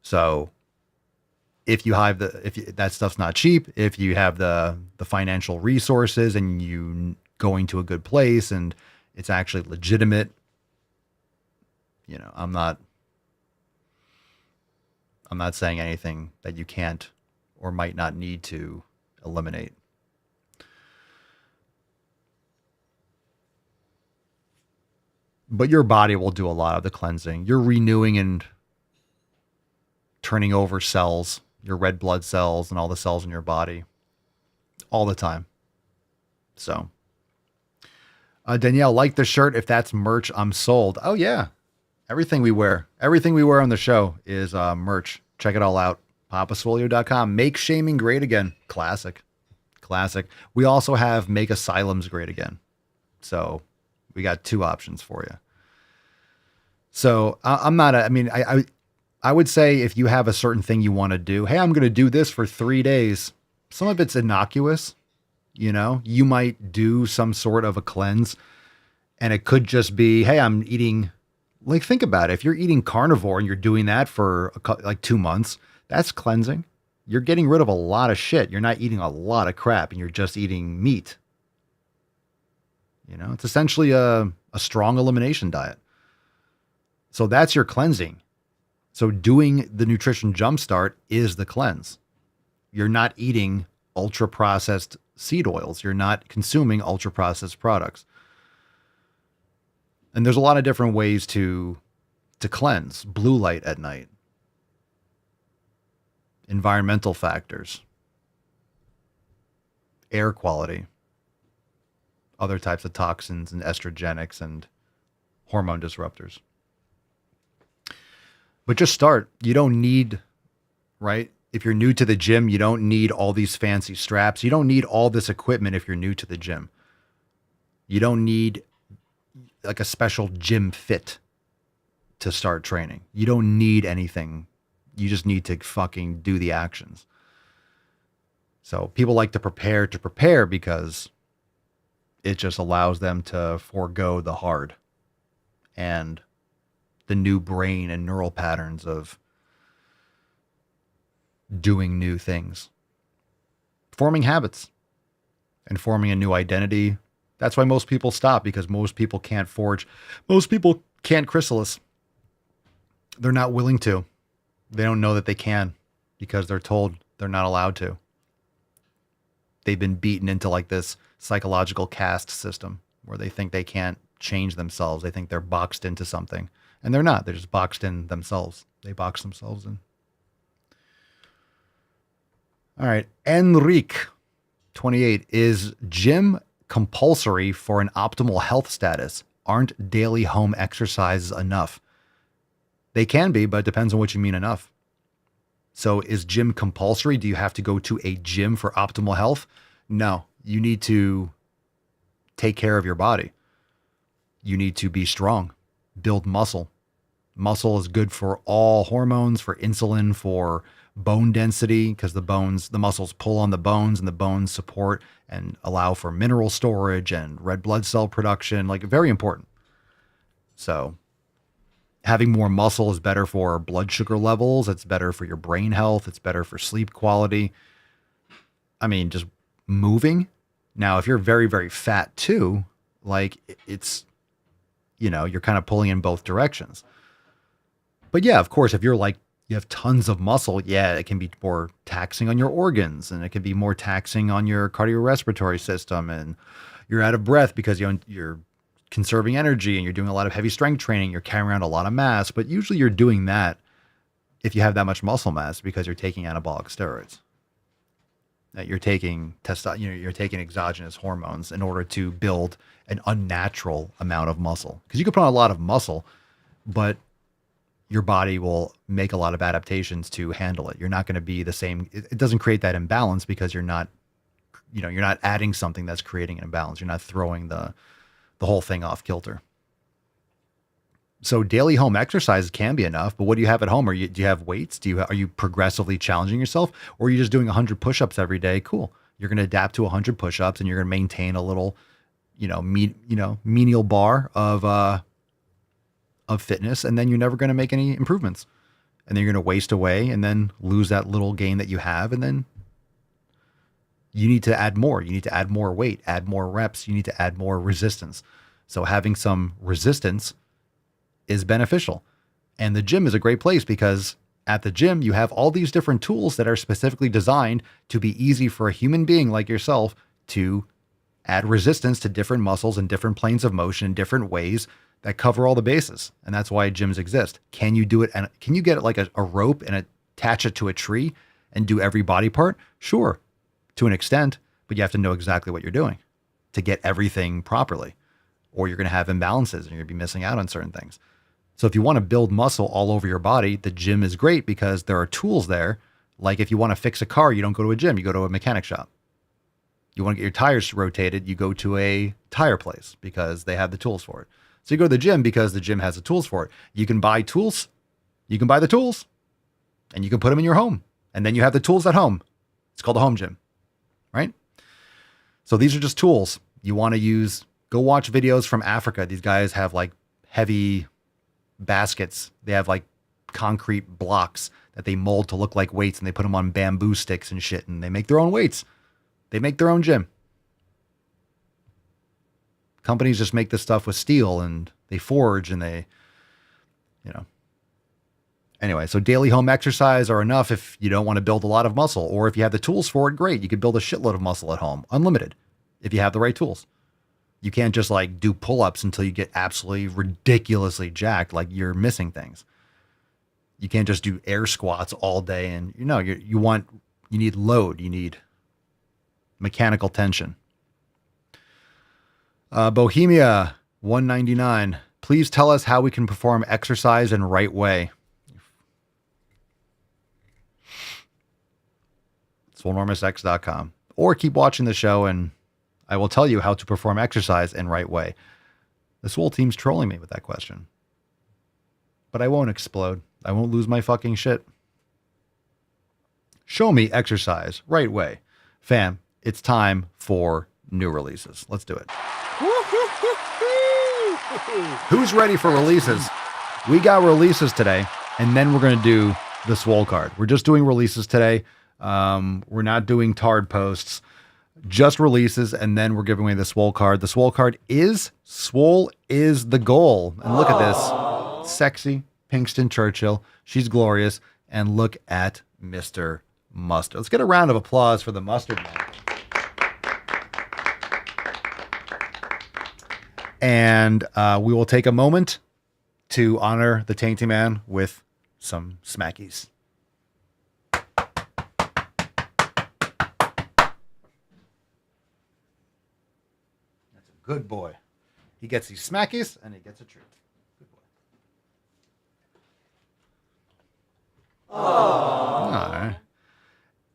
So if that stuff's not cheap, if you have the financial resources and you going to a good place and it's actually legitimate, you know, I'm not saying anything that you can't or might not need to eliminate. But your body will do a lot of the cleansing. You're renewing and turning over cells, your red blood cells and all the cells in your body all the time. So, Danielle, like the shirt. If that's merch, I'm sold. Oh yeah. Everything we wear on the show is merch. Check it all out. papaswolio.com. Make shaming great again. Classic. We also have make asylums great again. So we got two options for you. So I would say if you have a certain thing you want to do, hey, I'm going to do this for 3 days. Some of it's innocuous. You know, you might do some sort of a cleanse, and it could just be, hey, I'm eating. Like, think about it. If you're eating carnivore and you're doing that for like 2 months, that's cleansing. You're getting rid of a lot of shit. You're not eating a lot of crap, and you're just eating meat. You know, it's essentially a strong elimination diet. So that's your cleansing. So doing the nutrition jumpstart is the cleanse. You're not eating ultra processed seed oils. You're not consuming ultra processed products. And there's a lot of different ways to cleanse. Blue light at night. Environmental factors. Air quality. Other types of toxins and estrogenics and hormone disruptors. But just start. You don't need, right? If you're new to the gym, you don't need all these fancy straps. You don't need all this equipment if you're new to the gym. You don't need like a special gym fit to start training. You don't need anything. You just need to fucking do the actions. So people like to prepare because it just allows them to forego the hard and the new brain and neural patterns of doing new things, forming habits and forming a new identity. That's why most people stop, because most people can't forge. Most people can't chrysalis. They're not willing to. They don't know that they can because they're told they're not allowed to. They've been beaten into like this psychological caste system where they think they can't change themselves. They think they're boxed into something, and they're not. They're just boxed in themselves. They box themselves in. All right. Enrique. 28. Is gym compulsory for an optimal health status? Aren't daily home exercises enough? They can be, but it depends on what you mean enough. So is gym compulsory? Do you have to go to a gym for optimal health? No, you need to take care of your body. You need to be strong, build muscle. Muscle is good for all hormones, for insulin, for bone density, because the muscles pull on the bones and the bones support and allow for mineral storage and red blood cell production, like very important. So having more muscle is better for blood sugar levels. It's better for your brain health. It's better for sleep quality. I mean, just moving. Now, if you're very, very fat too, like it's, you're kind of pulling in both directions. But yeah, of course, if you're like, you have tons of muscle, yeah, it can be more taxing on your organs and it can be more taxing on your cardiorespiratory system. And you're out of breath because you're conserving energy and you're doing a lot of heavy strength training. You're carrying around a lot of mass, but usually you're doing that if you have that much muscle mass because you're taking anabolic steroids. That you're taking you're taking exogenous hormones in order to build an unnatural amount of muscle. Because you can put on a lot of muscle, but your body will make a lot of adaptations to handle it. You're not going to be the same. It doesn't create that imbalance because you're not adding something that's creating an imbalance. You're not throwing the whole thing off kilter. So daily home exercise can be enough, but what do you have at home? Do you have weights? Are you progressively challenging yourself, or are you just doing 100 push-ups every day? Cool. You're going to adapt to 100 push-ups and you're going to maintain a little, menial bar of fitness, and then you're never going to make any improvements. And then you're going to waste away and then lose that little gain that you have, and then you need to add more. You need to add more weight, add more reps. You need to add more resistance. So having some resistance is beneficial. And the gym is a great place because at the gym, you have all these different tools that are specifically designed to be easy for a human being like yourself to add resistance to different muscles and different planes of motion in different ways that cover all the bases. And that's why gyms exist. Can you do it? And can you get like a rope and attach it to a tree and do every body part? Sure, to an extent, but you have to know exactly what you're doing to get everything properly, or you're going to have imbalances and you're going to be missing out on certain things. So if you want to build muscle all over your body, the gym is great because there are tools there. Like if you want to fix a car, you don't go to a gym, you go to a mechanic shop. You want to get your tires rotated, you go to a tire place because they have the tools for it. So you go to the gym because the gym has the tools for it. You can buy tools, you can buy the tools, and you can put them in your home. And then you have the tools at home. It's called a home gym, right? So these are just tools you want to use. Go watch videos from Africa. These guys have like heavy baskets. They have like concrete blocks that they mold to look like weights, and they put them on bamboo sticks and shit, and they make their own weights. They make their own gym. Companies just make this stuff with steel and they forge and they, Anyway, so daily home exercise are enough if you don't want to build a lot of muscle, or if you have the tools for it, great. You could build a shitload of muscle at home, unlimited, if you have the right tools. You can't just like do pull-ups until you get absolutely ridiculously jacked, like you're missing things. You can't just do air squats all day and you need load, you need mechanical tension. Bohemia 199. Please tell us how we can perform exercise in right way. SwoleNormousX.com. Or keep watching the show and I will tell you how to perform exercise in right way. The Swole team's trolling me with that question. But I won't explode. I won't lose my fucking shit. Show me exercise right way. Fam, it's time for new releases. Let's do it. Who's ready for releases? We got releases today, and then we're going to do the Swole card. We're just doing releases today. We're not doing Tard posts, just releases, and then we're giving away the Swole card. The Swole card is Swole is the goal. And look at this. Sexy Pinkston Churchill. She's glorious. And look at Mr. Mustard. Let's get a round of applause for the Mustard Man. And we will take a moment to honor the Tainty Man with some smackies. Good boy. He gets these smackies and he gets a treat. Good boy. All right.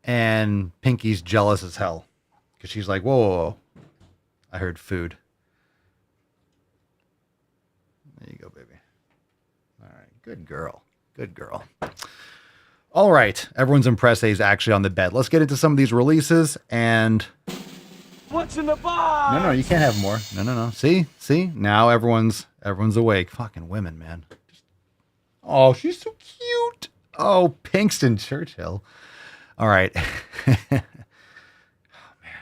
And Pinky's jealous as hell because she's like, whoa, whoa, whoa. I heard food. There you go, baby. All right. Good girl. Good girl. All right. Everyone's impressed that he's actually on the bed. Let's get into some of these releases. And
What's in the box?
no, you can't have more. No. See? Now everyone's awake. Fucking women, man. Oh, she's so cute. Oh, Pinkston Churchill. All right. Oh, man.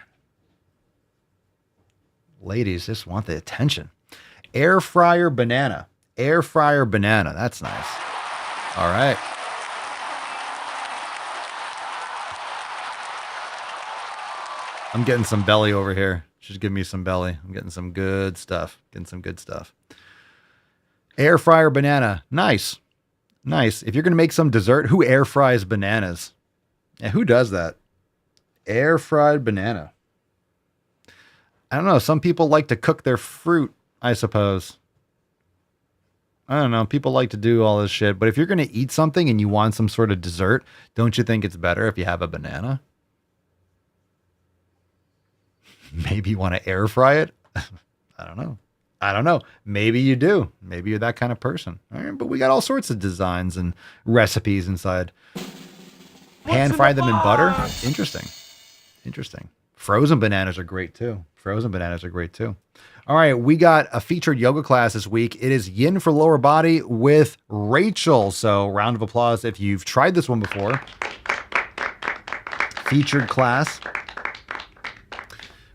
Ladies just want the attention. Air fryer banana. Air fryer banana. That's nice. All right. I'm getting some belly over here. She's giving me some belly. I'm getting some good stuff. Air fryer banana. Nice. If you're going to make some dessert, who air fries bananas? Yeah, who does that? Air fried banana. I don't know. Some people like to cook their fruit, I suppose. I don't know. People like to do all this shit. But if you're going to eat something and you want some sort of dessert, don't you think it's better if you have a banana? Maybe you want to air fry it? I don't know. Maybe you do. Maybe you're that kind of person. All right, but we got all sorts of designs and recipes inside. Pan fry them in butter? Interesting. Frozen bananas are great too. All right, we got a featured yoga class this week. It is Yin for Lower Body with Rachel. So round of applause if you've tried this one before. Featured class.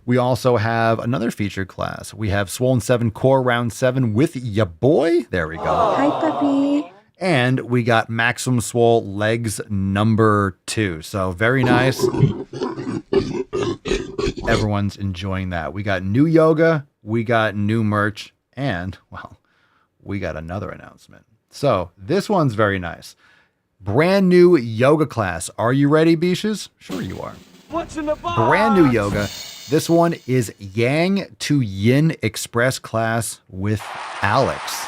We also have another featured class. We have Swole 7 Core Round 7 with ya boy. There we go.
Hi, puppy.
And we got Maximum Swole Legs number 2. So very nice. Everyone's enjoying that. We got new yoga. We got new merch. And, well, we got another announcement. So this one's very nice. Brand new yoga class. Are you ready, Beaches? Sure you are.
What's in the box?
Brand new yoga. This one is Yang to Yin Express class with Alex.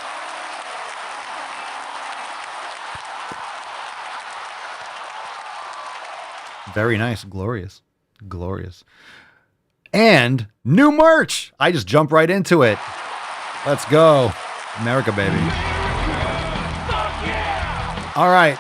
Very nice. Glorious. And new merch. I just jumped right into it. Let's go. America, baby. All right.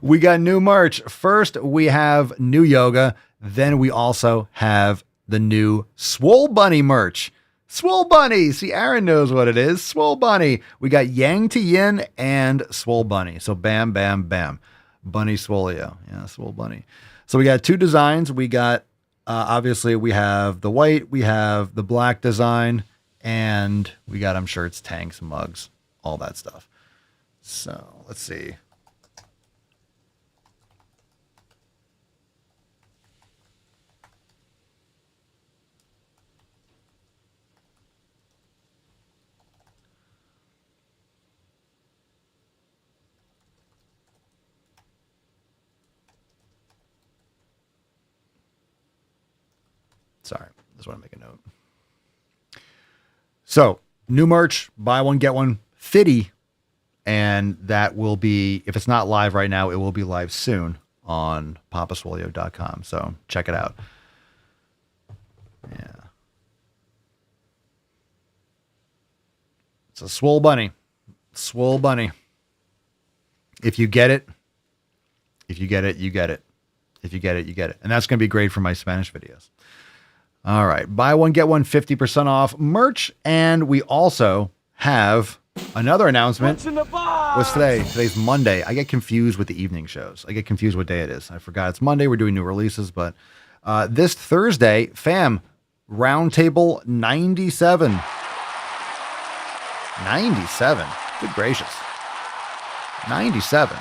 We got new merch. First, we have new yoga. Then we also have the new Swole Bunny merch. Swole Bunny. See, Aaron knows what it is. Swole Bunny. We got Yang to Yin and Swole Bunny. So bam, bam, bam. Bunny Swolio. Yeah, Swole Bunny. So we got two designs. We got, obviously, we have the white, we have the black design, and we got them shirts, tanks, mugs, all that stuff. So let's see. Sorry, just want to make a note. So, new merch, buy one, get one, 50. And that will be, if it's not live right now, it will be live soon on papaswolio.com. So, check it out. Yeah. It's a Swole Bunny. Swole Bunny. If you get it, you get it. If you get it, you get it. And that's going to be great for my Spanish videos. All right. Buy one, get one, 50% off merch. And we also have another announcement.
What's in the box?
What's today? Today's Monday. I get confused with the evening shows. I get confused what day it is. I forgot it's Monday. We're doing new releases. But this Thursday, fam, Roundtable 97. 97. Good gracious. 97.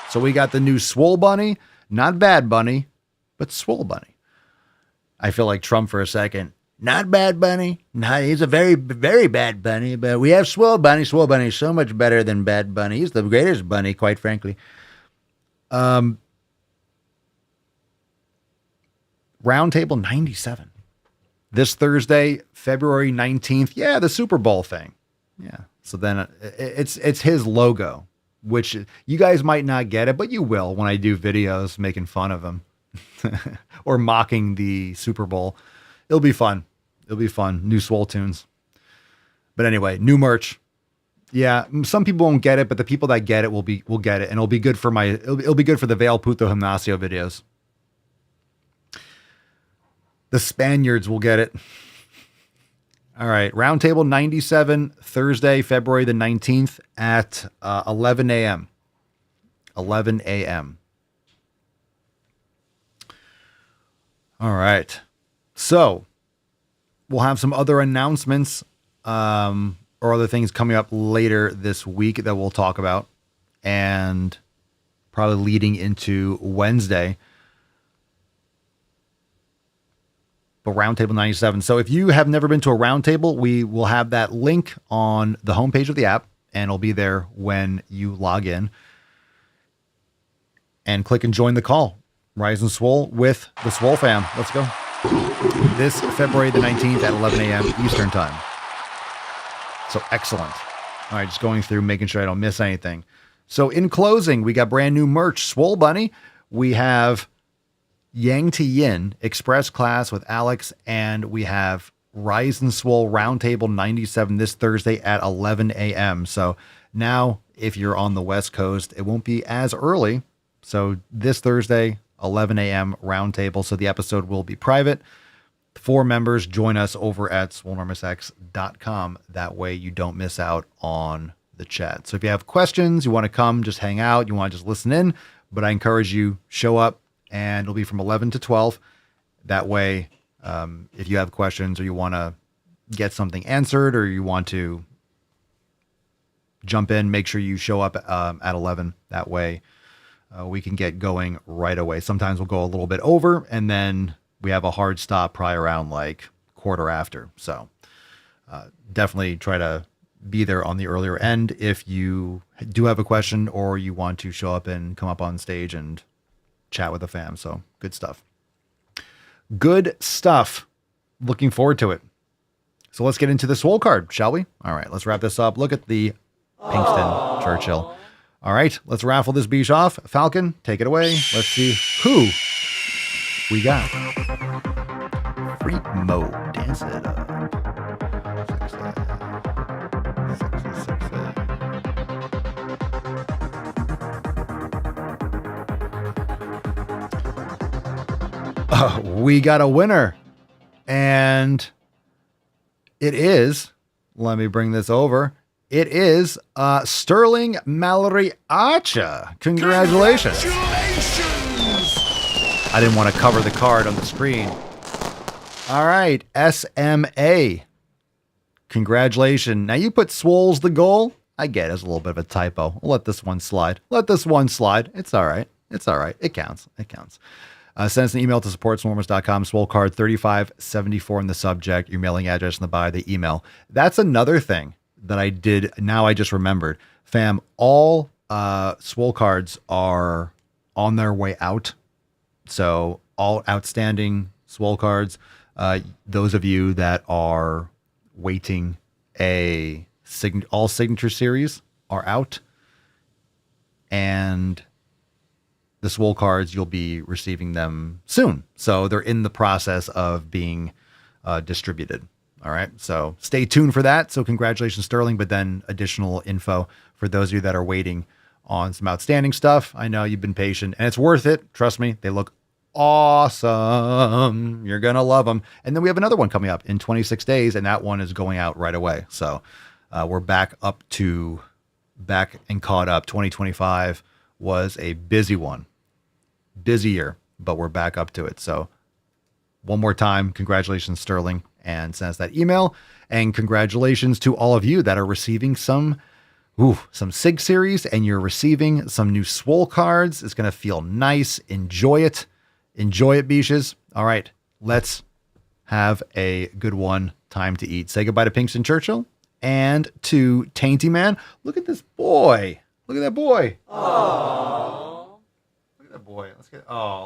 So we got the new Swole Bunny. Not Bad Bunny, but Swole Bunny. I feel like Trump for a second. Not Bad Bunny. No, he's a very, very bad bunny. But we have Swole Bunny. Swole Bunny is so much better than Bad Bunny. He's the greatest bunny, quite frankly. Roundtable 97. This Thursday, February 19th. Yeah, the Super Bowl thing. Yeah. So then it's his logo, which you guys might not get it, but you will when I do videos making fun of him or mocking the Super Bowl. It'll be fun. It'll be fun. New Swole tunes. But anyway, new merch. Yeah, some people won't get it, but the people that get it will get it, and it'll be good for it'll be good for the Veil Puto Gimnasio videos. The Spaniards will get it. All right, Roundtable 97, Thursday, February the 19th at 11 a.m. 11 a.m. All right, so we'll have some other announcements or other things coming up later this week that we'll talk about, and probably leading into Wednesday. But Roundtable 97. So if you have never been to a roundtable, we will have that link on the homepage of the app, and it'll be there when you log in. And click and join the call. Rise and Swole with the Swole fam. Let's go. This February the 19th at 11 a.m. Eastern time. So excellent. All right, just going through, making sure I don't miss anything. So in closing, we got brand new merch. Swole Bunny. We have Yang to Yin Express class with Alex, and we have Rise and Swole Roundtable 97 this Thursday at 11 a.m. So now, if you're on the West Coast, it won't be as early. So this Thursday, 11 a.m. Roundtable. So the episode will be private. 4 members join us over at swolenormousx.com. That way you don't miss out on the chat. So if you have questions, you want to come, just hang out, you want to just listen in, but I encourage you, show up. And it'll be from 11 to 12. That way, if you have questions or you want to get something answered or you want to jump in, make sure you show up at 11. That way, we can get going right away. Sometimes we'll go a little bit over, and then we have a hard stop probably around like quarter after. So definitely try to be there on the earlier end if you do have a question or you want to show up and come up on stage and chat with the fam. So good stuff. Good stuff. Looking forward to it. So let's get into the Swole card, shall we? All right, let's wrap this up. Look at the Pinkston Churchill. All right, let's raffle this beach off. Falcon, take it away. Let's see who we got. Freak mode. Dance it up. Sexy. We got a winner, and it is, let me bring this over. It is Sterling Mallory Archer. Congratulations. I didn't want to cover the card on the screen. All right, SMA. Congratulations. Now you put Swole's the goal. I get it. It's a little bit of a typo. We'll let this one slide. It's all right. It counts. Send us an email to support@swolenormous.com. Swole card 3574 in the subject. Your mailing address in the bio, the email. That's another thing that I did. Now I just remembered. Fam, all Swole cards are on their way out. So all outstanding Swole cards, those of you that are waiting all signature series are out. And the Swole cards, you'll be receiving them soon. So they're in the process of being distributed. All right. So stay tuned for that. So congratulations, Sterling. But then additional info for those of you that are waiting on some outstanding stuff. I know you've been patient and it's worth it. Trust me. They look awesome. You're going to love them. And then we have another one coming up in 26 days. And that one is going out right away. So we're back and caught up. 2025 was a busy one. Busy year, but we're back up to it. So one more time, congratulations, Sterling, and send us that email. And congratulations to all of you that are receiving some SIG series, and you're receiving some new Swole cards. It's going to feel nice. Enjoy it, Beaches. All right, let's have a good one. Time to eat. Say goodbye to Pinkston Churchill and to Tainty Man. Look at this boy. Look at that boy. Aww. Look at that boy.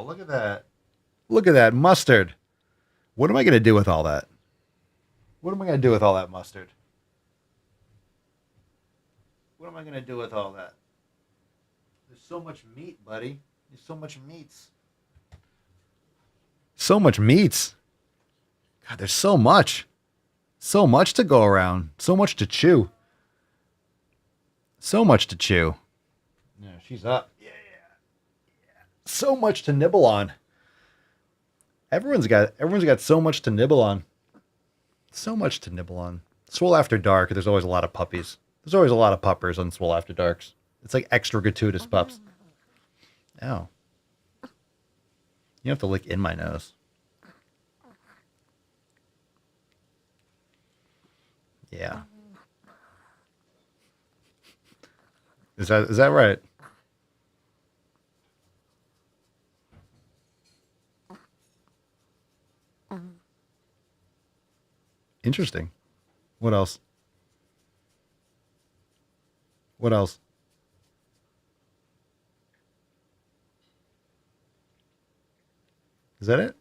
Look at that. Look at that mustard. What am I going to do with all that? What am I going to do with all that mustard? What am I going to do with all that? There's so much meat, buddy. There's so much meats. So much meats. God, there's so much. So much to go around. So much to chew. So much to chew. Yeah, she's up. Yeah. So much to nibble on. Everyone's got so much to nibble on. So much to nibble on. Swole After Dark, there's always a lot of puppies. There's always a lot of puppers on Swole After Darks. It's like extra gratuitous pups. Ow. You have to lick in my nose. Yeah. Is that right? Interesting. What else? What else? Is that it?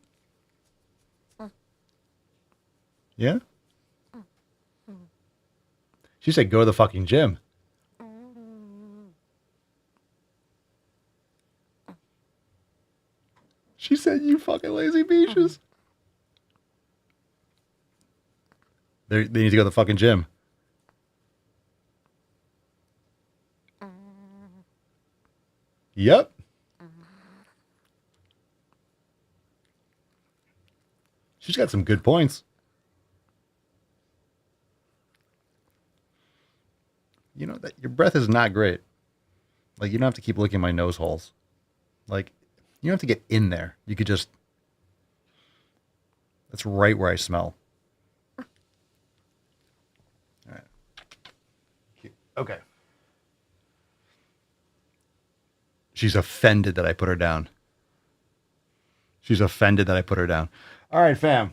Yeah? She said go to the fucking gym. She said you fucking lazy beaches. They need to go to the fucking gym. Yep. She's got some good points. You know that your breath is not great. Like, you don't have to keep licking my nose holes. Like, you don't have to get in there. You could just... That's right where I smell. All right. Okay. She's offended that I put her down. She's offended that I put her down. All right, fam.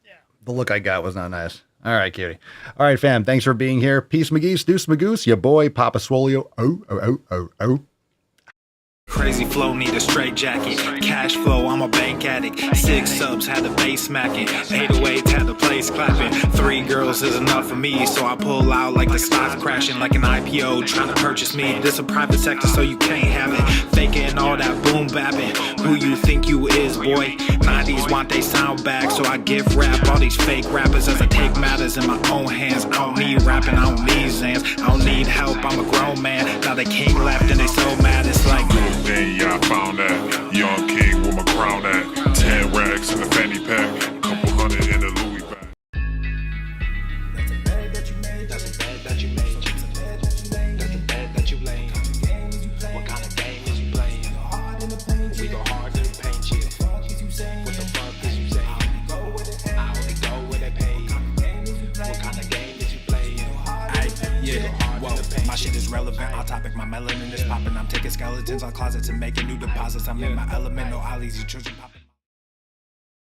Yeah. The look I got was not nice. All right, cutie. All right, fam. Thanks for being here. Peace, McGeese. Deuce, Magoose. Your boy, Papa Swolio. Oh.
Crazy flow, need a straight jacket. Cash flow, I'm a bank addict. 6 subs, had the bass smacking. 808s, had the place clapping. 3 girls is enough for me, so I pull out like the stock crashing. Like an IPO, trying to purchase me. This a private sector, so you can't have it. Faking all that boom bapping. Who you think you is, boy? 90s want they sound back, so I give rap all these fake rappers as I take matters in my own hands. I don't need rapping, I don't need Zans. I don't need help, I'm a grown man. Now they can't laugh and they so mad, it's like...
Then yeah, I found that young king with my crown at 10 racks in the fanny pack, couple hundred in the Louis bag.
That's a bed that you made. That's a bed that you made. That's a bed that you laid. What kind of game is you playing? We go hard in the paint, yeah. What the fuck is you saying? I only go where they pay. What kind of game is you playing? Yeah, whoa, my shit is relevant. On topic, my melanin is popping. I'm taking skeletons out closets and making new deposits. I'm in my element, no ollies, you children popping.